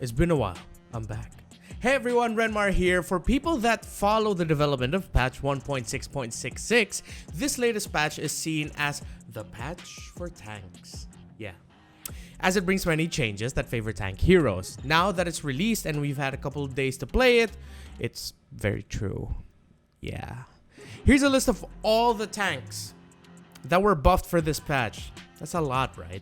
It's been a while. I'm back. Hey everyone, Renmar here. For people that follow the development of patch 1.6.66, this latest patch is seen as the patch for tanks. Yeah. As it brings many changes that favor tank heroes. Now that it's released and we've had a couple of days to play it, it's very true. Yeah. Here's a list of all the tanks that were buffed for this patch. That's a lot, right?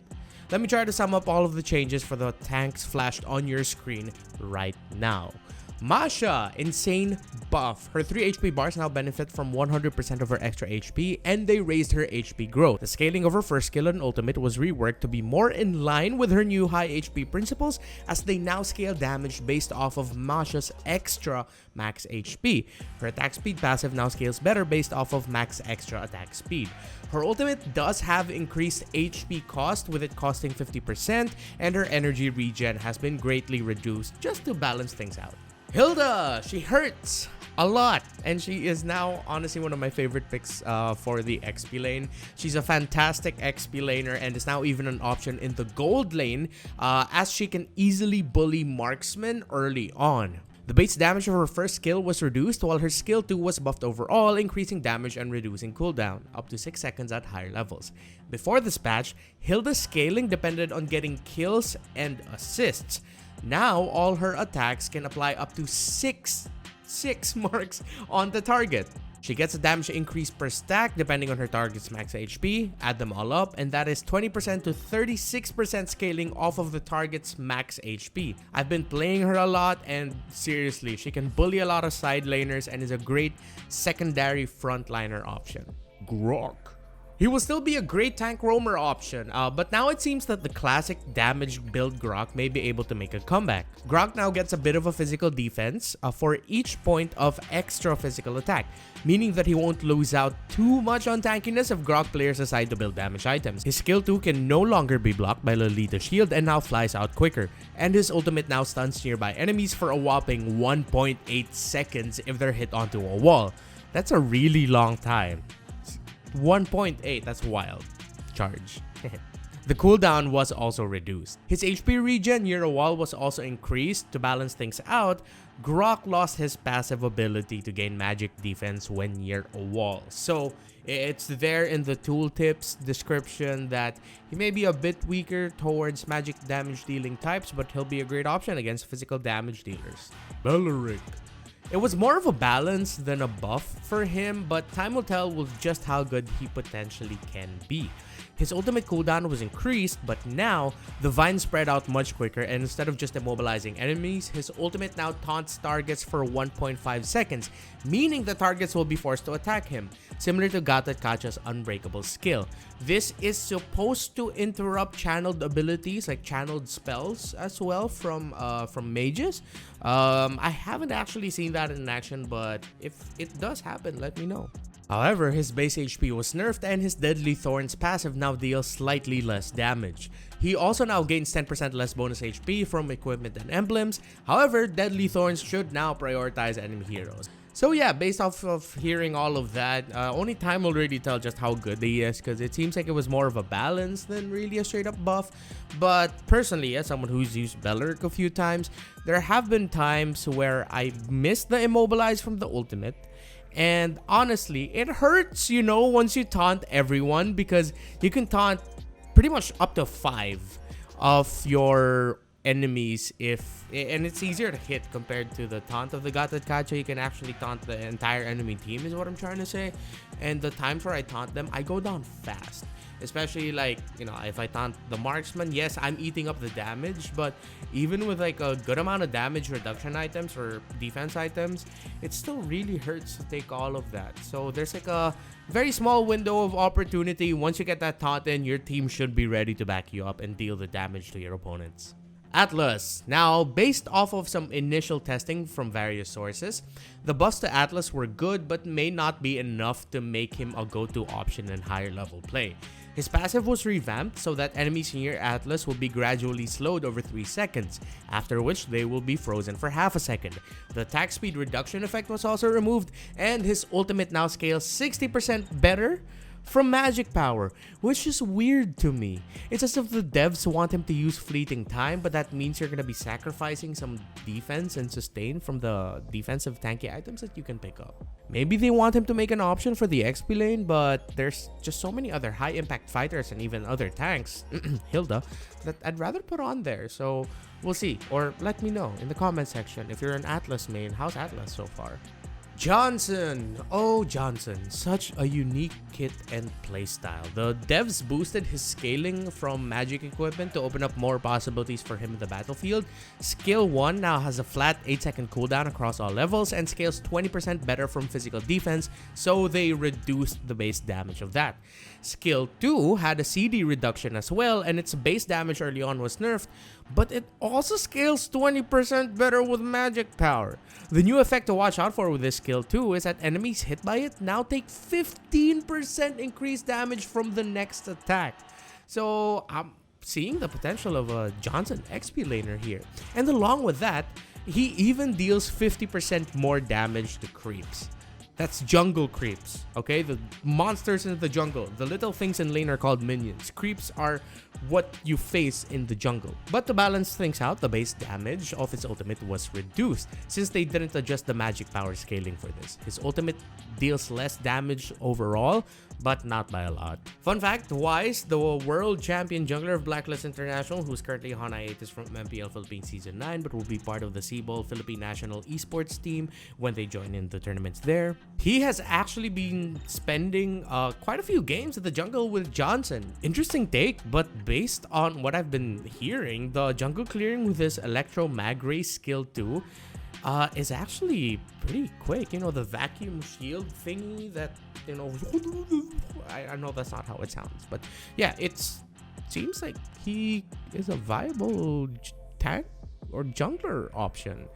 Let me try to sum up all of the changes for the tanks flashed on your screen right now. Masha, insane buff. Her 3 HP bars now benefit from 100% of her extra HP, and they raised her HP growth. The scaling of her first skill and ultimate was reworked to be more in line with her new high HP principles, as they now scale damage based off of Masha's extra max HP. Her attack speed passive now scales better based off of max extra attack speed. Her ultimate does have increased HP cost, with it costing 50%, and her energy regen has been greatly reduced just to balance things out. Hilda, she hurts a lot, and she is now honestly one of my favorite picks for the XP lane. She's a fantastic XP laner and is now even an option in the gold lane, as she can easily bully marksmen early on. The base damage of her first skill was reduced, while her skill 2 was buffed overall, increasing damage and reducing cooldown up to 6 seconds at higher levels. Before this patch, Hilda's scaling depended on getting kills and assists. Now, all her attacks can apply up to 6 marks on the target. She gets a damage increase per stack depending on her target's max HP. Add them all up, and that is 20% to 36% scaling off of the target's max HP. I've been playing her a lot, and seriously, she can bully a lot of side laners and is a great secondary frontliner option. Grock. He will still be a great tank roamer option, but now it seems that the classic damage build Grock may be able to make a comeback. Grock now gets a bit of a physical defense for each point of extra physical attack, meaning that he won't lose out too much on tankiness if Grock players decide to build damage items. His skill 2 can no longer be blocked by Lolita's shield and now flies out quicker, and his ultimate now stuns nearby enemies for a whopping 1.8 seconds if they're hit onto a wall. That's a really long time. 1.8, that's wild. Charge. The cooldown was also reduced. His HP regen near a wall was also increased. To balance things out, Grock lost his passive ability to gain magic defense when near a wall. So it's there in the tooltips description that he may be a bit weaker towards magic damage dealing types, but he'll be a great option against physical damage dealers. Belerick. It was more of a balance than a buff for him, but time will tell with just how good he potentially can be. His ultimate cooldown was increased, but now the vines spread out much quicker, and instead of just immobilizing enemies, his ultimate now taunts targets for 1.5 seconds, meaning the targets will be forced to attack him, similar to Gatotkaca's unbreakable skill. This is supposed to interrupt channeled abilities like channeled spells as well from mages. I haven't actually seen that in action, but if it does happen, let me know. However, his base HP was nerfed, and his Deadly Thorns passive now deals slightly less damage. He also now gains 10% less bonus HP from equipment and emblems. However, Deadly Thorns should now prioritize enemy heroes. So yeah, based off of hearing all of that, only time will really tell just how good he is, because it seems like it was more of a balance than really a straight up buff. But personally, as someone who's used Belerick a few times, there have been times where I missed the immobilize from the ultimate. And honestly, it hurts, you know, once you taunt everyone, because you can taunt pretty much up to 5 of your enemies and it's easier to hit compared to the taunt of the Gatotkaca. You can actually taunt the entire enemy team is what I'm trying to say. And the times where I taunt them, I go down fast. Especially like, you know, if I taunt the marksman, yes, I'm eating up the damage, but even with like a good amount of damage reduction items or defense items, it still really hurts to take all of that. So there's like a very small window of opportunity. Once you get that taunt in, your team should be ready to back you up and deal the damage to your opponents. Atlas. Now, based off of some initial testing from various sources, the buffs to Atlas were good but may not be enough to make him a go-to option in higher level play. His passive was revamped so that enemies near Atlas will be gradually slowed over 3 seconds, after which they will be frozen for half a second. The attack speed reduction effect was also removed, and his ultimate now scales 60% better from magic power, which is weird to me. It's as if the devs want him to use fleeting time, but that means you're gonna be sacrificing some defense and sustain from the defensive tanky items that you can pick up. Maybe they want him to make an option for the XP lane, but there's just so many other high impact fighters and even other tanks, Hilda, that I'd rather put on there. So we'll see, or let me know in the comment section if you're an Atlas main. How's Atlas so far? Johnson! Oh, Johnson. Such a unique kit and playstyle. The devs boosted his scaling from magic equipment to open up more possibilities for him in the battlefield. Skill 1 now has a flat 8-second cooldown across all levels and scales 20% better from physical defense, so they reduced the base damage of that. Skill 2 had a CD reduction as well, and its base damage early on was nerfed, but it also scales 20% better with magic power. The new effect to watch out for with this skill 2 is that enemies hit by it now take 15% increased damage from the next attack. So I'm seeing the potential of a Johnson XP laner here. And along with that, he even deals 50% more damage to creeps. That's jungle creeps, okay? The monsters in the jungle. The little things in lane are called minions. Creeps are what you face in the jungle. But to balance things out, the base damage of his ultimate was reduced since they didn't adjust the magic power scaling for this. His ultimate deals less damage overall, but not by a lot. Fun fact, Wise, the world champion jungler of Blacklist International, who's currently on hiatus from MPL Philippines Season 9, but will be part of the Cebol Philippine National Esports team when they join in the tournaments there. He has actually been spending quite a few games in the jungle with Johnson. Interesting take, but based on what I've been hearing, the jungle clearing with this Electro Mag Ray skill 2 is actually pretty quick. You know, the vacuum shield thingy that, you know, I know that's not how it sounds, but yeah, it seems like he is a viable tank or jungler option.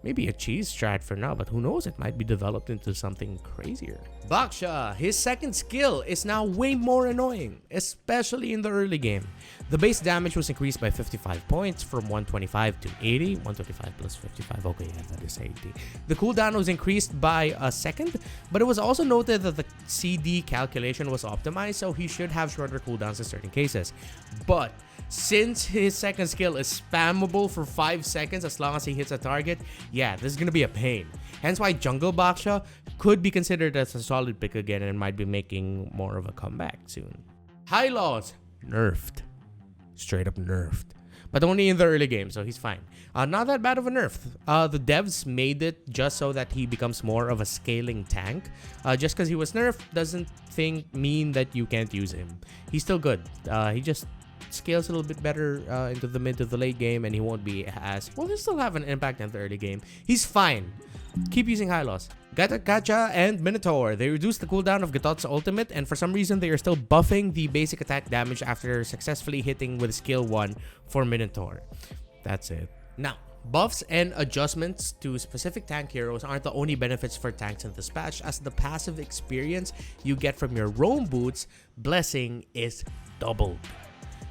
Maybe a cheese strat for now, but who knows, it might be developed into something crazier. Baxia, his second skill is now way more annoying, especially in the early game. The base damage was increased by 55 points from 125 to 80. 125 plus 55, okay, yeah, that is 80. The cooldown was increased by a second, but it was also noted that the CD calculation was optimized, so he should have shorter cooldowns in certain cases. But since his second skill is spammable for 5 seconds as long as he hits a target, yeah, this is gonna be a pain. Hence why Jungle Baxia could be considered as a solid pick again and might be making more of a comeback soon. Hylos, nerfed. Straight up nerfed. But only in the early game, so he's fine. Not that bad of a nerf. The devs made it just so that he becomes more of a scaling tank. Just because he was nerfed doesn't mean that you can't use him. He's still good. He just scales a little bit better into the mid to the late game, and he won't be as well. He'll still have an impact in the early game. He's fine. Keep using Hylos. Gatotkaca and Minotaur. They reduced the cooldown of Gatot's ultimate, and for some reason they are still buffing the basic attack damage after successfully hitting with skill 1 for Minotaur. That's it. Now, buffs and adjustments to specific tank heroes aren't the only benefits for tanks in this patch, as the passive experience you get from your roam boots blessing is doubled.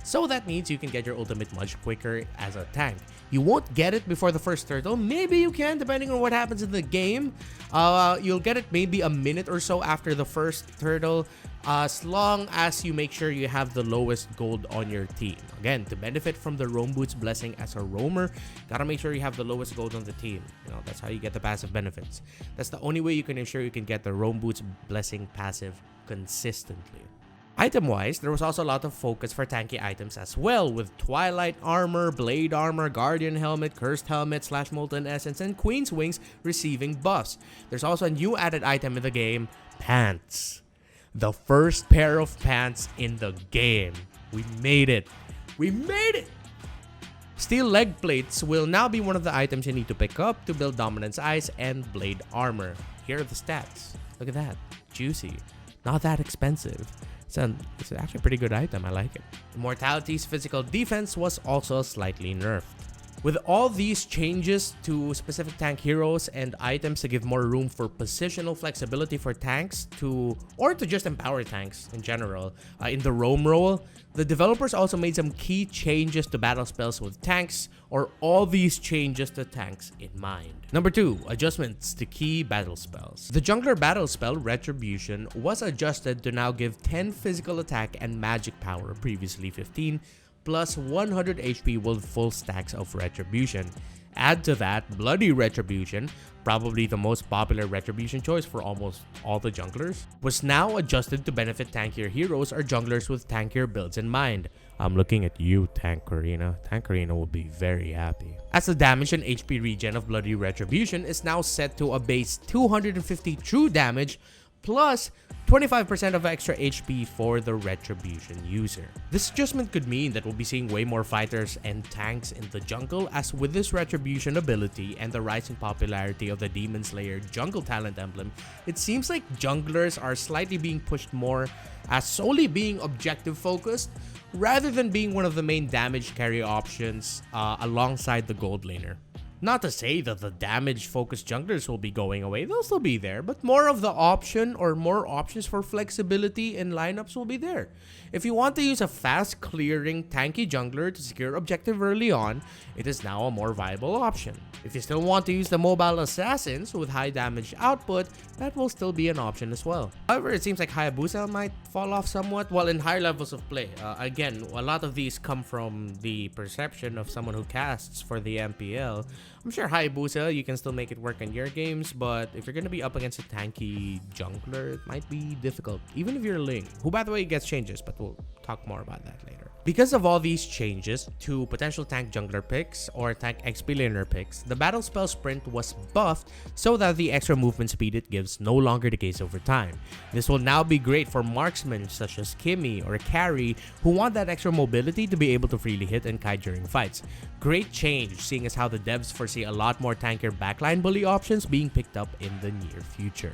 So that means you can get your ultimate much quicker as a tank. You won't get it before the first turtle. Maybe you can, depending on what happens in the game. You'll get it maybe a minute or so after the first turtle, as long as you make sure you have the lowest gold on your team. Again, to benefit from the roam boots blessing as a roamer, gotta make sure you have the lowest gold on the team. You know, that's how you get the passive benefits. That's the only way you can ensure you can get the roam boots blessing passive consistently. Item-wise, there was also a lot of focus for tanky items as well, with Twilight Armor, Blade Armor, Guardian Helmet, Cursed Helmet, Molten Essence, and Queen's Wings receiving buffs. There's also a new added item in the game, Pants. The first pair of pants in the game. We made it. We made it! Steel leg plates will now be one of the items you need to pick up to build Dominance Ice and Blade Armor. Here are the stats. Look at that. Juicy. Not that expensive. It's actually a pretty good item. I like it. Immortality's physical defense was also slightly nerfed. With all these changes to specific tank heroes and items to give more room for positional flexibility for tanks or to just empower tanks in general in the roam role, the developers also made some key changes to battle spells with tanks, or all these changes to tanks in mind. Number 2, adjustments to key battle spells. The jungler battle spell Retribution was adjusted to now give 10 physical attack and magic power, previously 15, plus 100 HP with full stacks of Retribution. Add to that Bloody Retribution, probably the most popular Retribution choice for almost all the junglers, was now adjusted to benefit tankier heroes or junglers with tankier builds in mind. I'm looking at you, Tankarina. Tankarina will be very happy. As the damage and HP regen of Bloody Retribution is now set to a base 250 true damage, plus 25% of extra HP for the Retribution user. This adjustment could mean that we'll be seeing way more fighters and tanks in the jungle, as with this Retribution ability and the rising popularity of the Demon Slayer jungle talent emblem, it seems like junglers are slightly being pushed more as solely being objective focused, rather than being one of the main damage carry options alongside the gold laner. Not to say that the damage-focused junglers will be going away, they'll still be there, but more of the option or more options for flexibility in lineups will be there. If you want to use a fast-clearing, tanky jungler to secure objective early on, it is now a more viable option. If you still want to use the mobile assassins with high damage output, that will still be an option as well. However, it seems like Hayabusa might fall off somewhat while in high levels of play. Again, a lot of these come from the perception of someone who casts for the MPL. I'm sure Hayabusa, you can still make it work in your games, but if you're going to be up against a tanky jungler, it might be difficult, even if you're Ling, who by the way gets changes, but we'll talk more about that later. Because of all these changes to potential tank jungler picks or tank XP laner picks, the battle spell sprint was buffed so that the extra movement speed it gives no longer decays over time. This will now be great for marksmen such as Kimmy or Carry who want that extra mobility to be able to freely hit and kite during fights. Great change, seeing as how the devs foresee a lot more tankier backline bully options being picked up in the near future.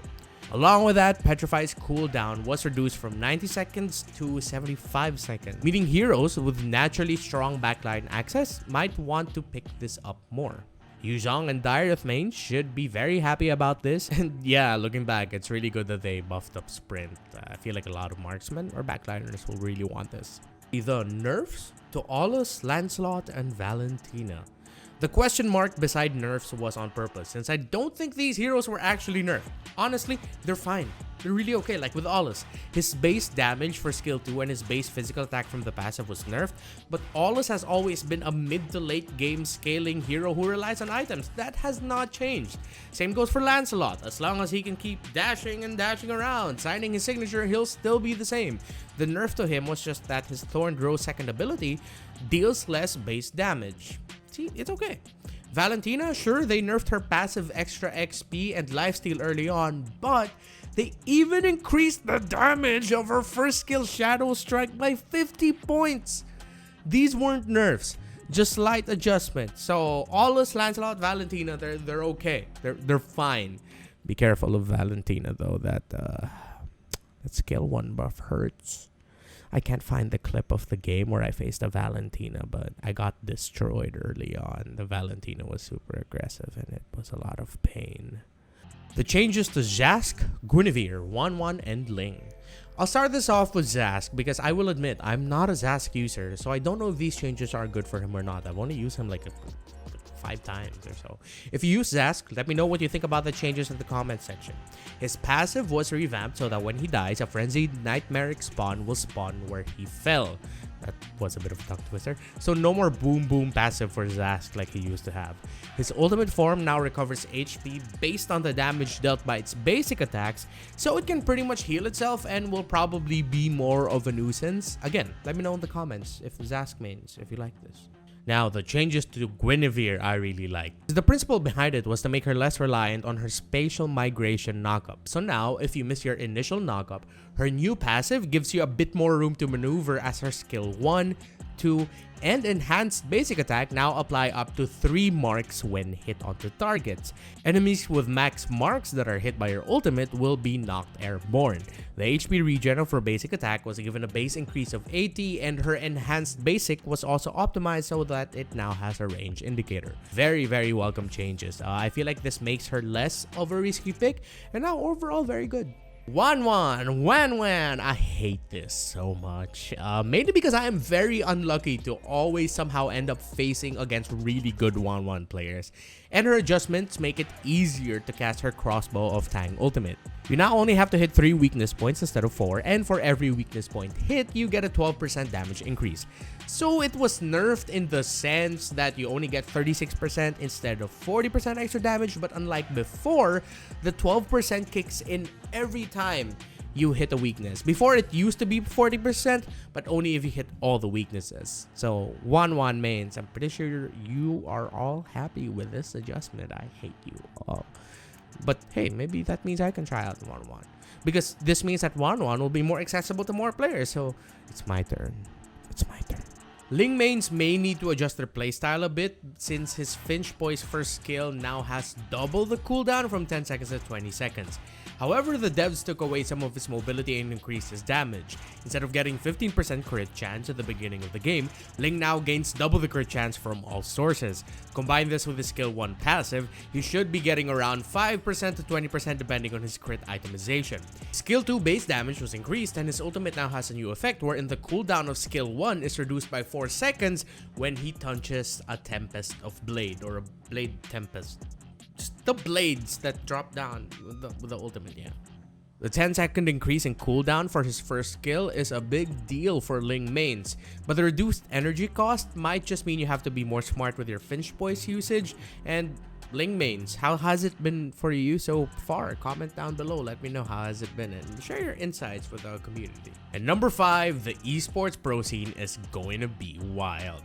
Along with that, Petrify's cooldown was reduced from 90 seconds to 75 seconds, meaning heroes with naturally strong backline access might want to pick this up more. Yuzhong and Direth main should be very happy about this, and yeah, looking back, it's really good that they buffed up sprint. I feel like a lot of marksmen or backliners will really want this. The nerfs to Aulus, Lancelot, and Valentina. The question mark beside nerfs was on purpose, since I don't think these heroes were actually nerfed. Honestly, they're fine. They're really okay, like with Aulus. His base damage for skill 2 and his base physical attack from the passive was nerfed, but Aulus has always been a mid to late game scaling hero who relies on items. That has not changed. Same goes for Lancelot. As long as he can keep dashing and dashing around, signing his signature, he'll still be the same. The nerf to him was just that his Thorned Rose second ability deals less base damage. See, it's okay. Valentina, sure, they nerfed her passive extra XP and lifesteal early on, but they even increased the damage of her first skill Shadow Strike by 50 points. These weren't nerfs, just slight adjustments. So Aulus, Lancelot, Valentina, they're okay. They're fine. Be careful of Valentina though. That skill 1 buff hurts. I can't find the clip of the game where I faced a Valentina, but I got destroyed early on. The Valentina was super aggressive and it was a lot of pain. The changes to Zhask, Guinevere, Wanwan, and Ling. I'll start this off with Zhask because I will admit I'm not a Zhask user, so I don't know if these changes are good for him or not. I've only used him like 5 times or so. If you use Zhask, let me know what you think about the changes in the comment section. His passive was revamped so that when he dies, a frenzied nightmaric spawn will spawn where he fell. That was a bit of a tongue twister. So no more boom boom passive for Zhask like he used to have. His ultimate form now recovers HP based on the damage dealt by its basic attacks, so it can pretty much heal itself and will probably be more of a nuisance. Again, let me know in the comments if Zhask mains, if you like this. Now, the changes to Guinevere I really liked. The principle behind it was to make her less reliant on her spatial migration knockup. So now, if you miss your initial knockup, her new passive gives you a bit more room to maneuver as her skill 1, 2, and enhanced basic attack now apply up to 3 marks when hit onto targets. Enemies with max marks that are hit by your ultimate will be knocked airborne. The HP regen of her basic attack was given a base increase of 80, and her enhanced basic was also optimized so that it now has a range indicator. Very, very welcome changes. I feel like this makes her less of a risky pick, and now overall very good. Wanwan, I hate this so much, mainly because I am very unlucky to always somehow end up facing against really good Wanwan players, and her adjustments make it easier to cast her crossbow of Tang ultimate. You now only have to hit 3 weakness points instead of 4, and for every weakness point hit, you get a 12% damage increase. So it was nerfed in the sense that you only get 36% instead of 40% extra damage, but unlike before, the 12% kicks in every time you hit a weakness. Before, it used to be 40%, but only if you hit all the weaknesses. So Wanwan mains, I'm pretty sure you are all happy with this adjustment. I hate you all. But hey, maybe that means I can try out Wanwan, because this means that Wanwan will be more accessible to more players. So it's my turn. It's my turn. Ling mains may need to adjust their playstyle a bit, since his Finch Boy's first skill now has double the cooldown from 10 seconds to 20 seconds. However, the devs took away some of his mobility and increased his damage. Instead of getting 15% crit chance at the beginning of the game, Ling now gains double the crit chance from all sources. Combine this with his skill 1 passive, he should be getting around 5% to 20% depending on his crit itemization. Skill 2 base damage was increased, and his ultimate now has a new effect wherein the cooldown of skill 1 is reduced by 4 seconds when he touches a Tempest of Blade, or a Blade Tempest. Just the blades that drop down with the ultimate, yeah. The 10-second increase in cooldown for his first skill is a big deal for Ling mains, but the reduced energy cost might just mean you have to be more smart with your Finch Boy's usage. And Ling mains, how has it been for you so far? Comment down below, let me know how has it been, and share your insights with our community. And number 5, the esports pro scene is going to be wild.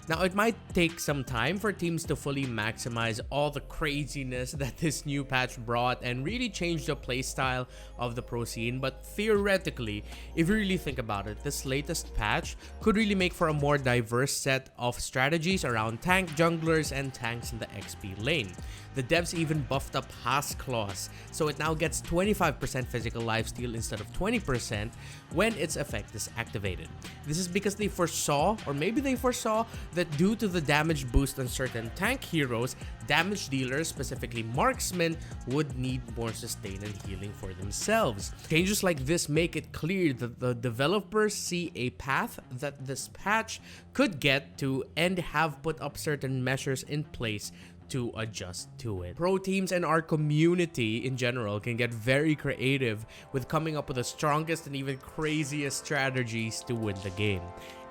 Now, it might take some time for teams to fully maximize all the craziness that this new patch brought and really change the playstyle of the pro scene, but theoretically, if you really think about it, this latest patch could really make for a more diverse set of strategies around tank junglers and tanks in the XP lane. The devs even buffed up Haas Claws, so it now gets 25% physical lifesteal instead of 20% when its effect is activated. This is because they foresaw, or maybe they foresaw, that due to the damage boost on certain tank heroes, damage dealers, specifically marksmen, would need more sustain and healing for themselves. Changes like this make it clear that the developers see a path that this patch could get to and have put up certain measures in place to adjust to it. Pro teams and our community in general can get very creative with coming up with the strongest and even craziest strategies to win the game.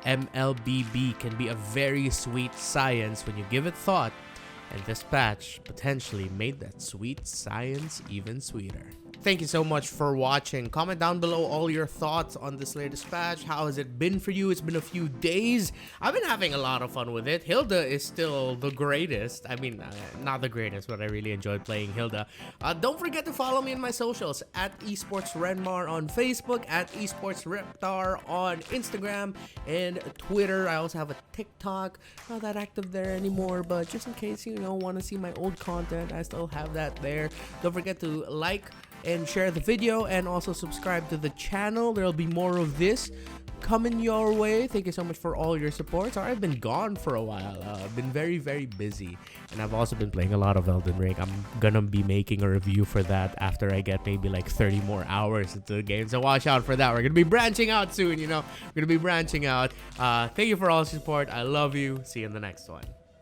MLBB can be a very sweet science when you give it thought, and this patch potentially made that sweet science even sweeter. Thank you so much for watching. Comment down below all your thoughts on this latest patch. How has it been for you? It's been a few days. I've been having a lot of fun with it. Hilda is still the greatest. I mean, not the greatest, but I really enjoyed playing Hilda. Don't forget to follow me on my socials at Esports Renmar on Facebook, at Esports Reptar on Instagram and Twitter. I also have a TikTok. Not that active there anymore, but just in case you want to see my old content, I still have that there. Don't forget to like and share the video, and also subscribe to the channel. There'll be more of this coming your way. Thank you so much for all your support. Sorry I've been gone for a while. I've been very busy, and I've also been playing a lot of Elden Ring. I'm gonna be making a review for that after I get maybe like 30 more hours into the game, so watch out for that. We're gonna be branching out soon, we're gonna be branching out. Thank you for all the support. I love you. See you in the next one.